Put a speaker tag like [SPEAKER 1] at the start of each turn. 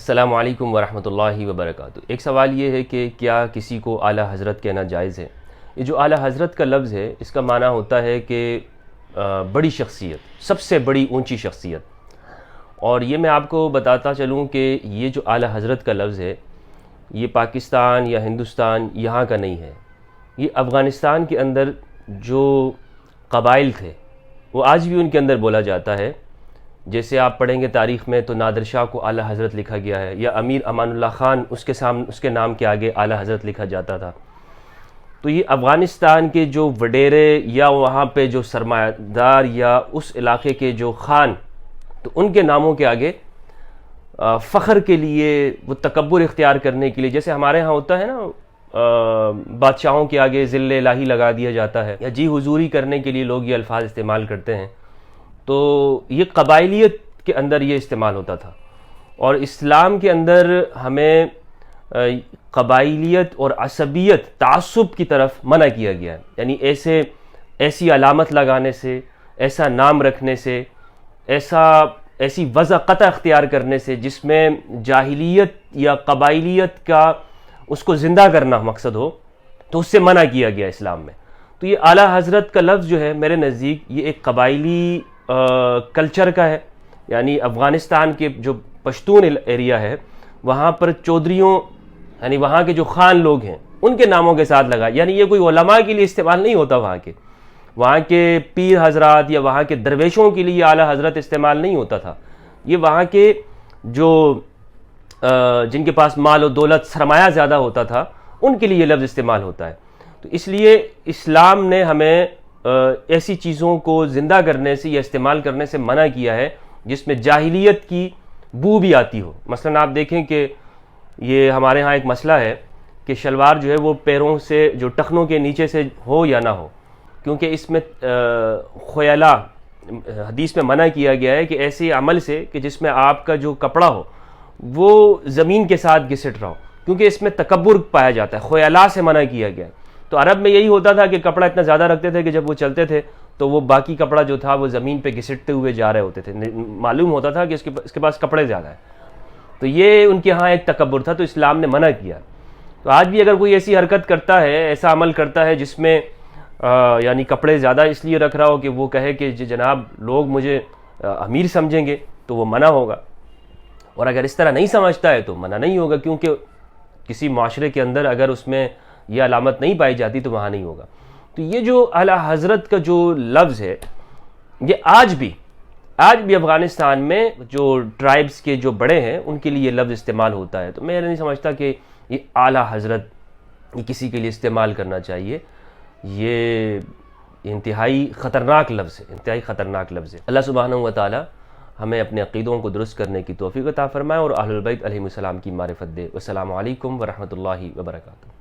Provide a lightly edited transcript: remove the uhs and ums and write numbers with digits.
[SPEAKER 1] السلام علیکم ورحمۃ اللہ وبرکاتہ۔ ایک سوال یہ ہے کہ کیا کسی کو اعلیٰ حضرت کہنا جائز ہے؟ یہ جو اعلیٰ حضرت کا لفظ ہے اس کا معنی ہوتا ہے کہ بڑی شخصیت، سب سے بڑی اونچی شخصیت۔ اور یہ میں آپ کو بتاتا چلوں کہ یہ جو اعلیٰ حضرت کا لفظ ہے یہ پاکستان یا ہندوستان یہاں کا نہیں ہے، یہ افغانستان کے اندر جو قبائل تھے وہ آج بھی ان کے اندر بولا جاتا ہے۔ جیسے آپ پڑھیں گے تاریخ میں تو نادر شاہ کو اعلیٰ حضرت لکھا گیا ہے، یا امیر امان اللہ خان اس کے نام کے آگے اعلیٰ حضرت لکھا جاتا تھا۔ تو یہ افغانستان کے جو وڈیرے یا وہاں پہ جو سرمایہ دار یا اس علاقے کے جو خان، تو ان کے ناموں کے آگے فخر کے لیے، وہ تکبر اختیار کرنے کے لیے، جیسے ہمارے ہاں ہوتا ہے نا بادشاہوں کے آگے ذل الہی لگا دیا جاتا ہے، یا جی حضوری کرنے کے لیے لوگ یہ الفاظ استعمال کرتے ہیں۔ تو یہ قبائلیت کے اندر یہ استعمال ہوتا تھا، اور اسلام کے اندر ہمیں قبائلیت اور عصبیت، تعصب کی طرف منع کیا گیا ہے۔ یعنی ایسی علامت لگانے سے، ایسا نام رکھنے سے، ایسی وضع قطع اختیار کرنے سے جس میں جاہلیت یا قبائلیت کا اس کو زندہ کرنا مقصد ہو، تو اس سے منع کیا گیا اسلام میں۔ تو یہ اعلیٰ حضرت کا لفظ جو ہے میرے نزدیک یہ ایک قبائلی کلچر کا ہے۔ یعنی افغانستان کے جو پشتون ایریا ہے وہاں پر چودھریوں، یعنی وہاں کے جو خان لوگ ہیں ان کے ناموں کے ساتھ لگا، یعنی یہ کوئی علماء کے لیے استعمال نہیں ہوتا، وہاں کے پیر حضرات یا وہاں کے درویشوں کے لیے اعلیٰ حضرت استعمال نہیں ہوتا تھا۔ یہ وہاں کے جو جن کے پاس مال و دولت، سرمایہ زیادہ ہوتا تھا، ان کے لیے یہ لفظ استعمال ہوتا ہے۔ تو اس لیے اسلام نے ہمیں ایسی چیزوں کو زندہ کرنے سے یا استعمال کرنے سے منع کیا ہے جس میں جاہلیت کی بو بھی آتی ہو۔ مثلا آپ دیکھیں کہ یہ ہمارے ہاں ایک مسئلہ ہے کہ شلوار جو ہے وہ پیروں سے، جو ٹخنوں کے نیچے سے ہو یا نہ ہو، کیونکہ اس میں خیلا حدیث میں منع کیا گیا ہے کہ ایسے عمل سے کہ جس میں آپ کا جو کپڑا ہو وہ زمین کے ساتھ گھسٹ رہا ہو، کیونکہ اس میں تکبر پایا جاتا ہے، خیلا سے منع کیا گیا ہے۔ تو عرب میں یہی ہوتا تھا کہ کپڑا اتنا زیادہ رکھتے تھے کہ جب وہ چلتے تھے تو وہ باقی کپڑا جو تھا وہ زمین پہ گھسٹتے ہوئے جا رہے ہوتے تھے، معلوم ہوتا تھا کہ اس کے پاس کپڑے زیادہ ہیں۔ تو یہ ان کے ہاں ایک تکبر تھا، تو اسلام نے منع کیا۔ تو آج بھی اگر کوئی ایسی حرکت کرتا ہے، ایسا عمل کرتا ہے جس میں یعنی کپڑے زیادہ اس لیے رکھ رہا ہو کہ وہ کہے کہ جناب لوگ مجھے امیر سمجھیں گے، تو وہ منع ہوگا۔ اور اگر اس طرح نہیں سمجھتا ہے تو منع نہیں ہوگا، کیونکہ کسی معاشرے کے اندر اگر اس میں یہ علامت نہیں پائی جاتی تو وہاں نہیں ہوگا۔ تو یہ جو اعلیٰ حضرت کا جو لفظ ہے یہ آج بھی افغانستان میں جو ٹرائبز کے جو بڑے ہیں ان کے لیے یہ لفظ استعمال ہوتا ہے۔ تو میں نہیں سمجھتا کہ یہ اعلیٰ حضرت یہ کسی کے لیے استعمال کرنا چاہیے۔ یہ انتہائی خطرناک لفظ ہے، اللہ سبحانہ و تعالی ہمیں اپنے عقیدوں کو درست کرنے کی توفیق عطا فرمائے اور اہل البیت علیہم السلام کی معرفت دے۔ والسلام علیکم ورحمۃ اللہ وبرکاتہ۔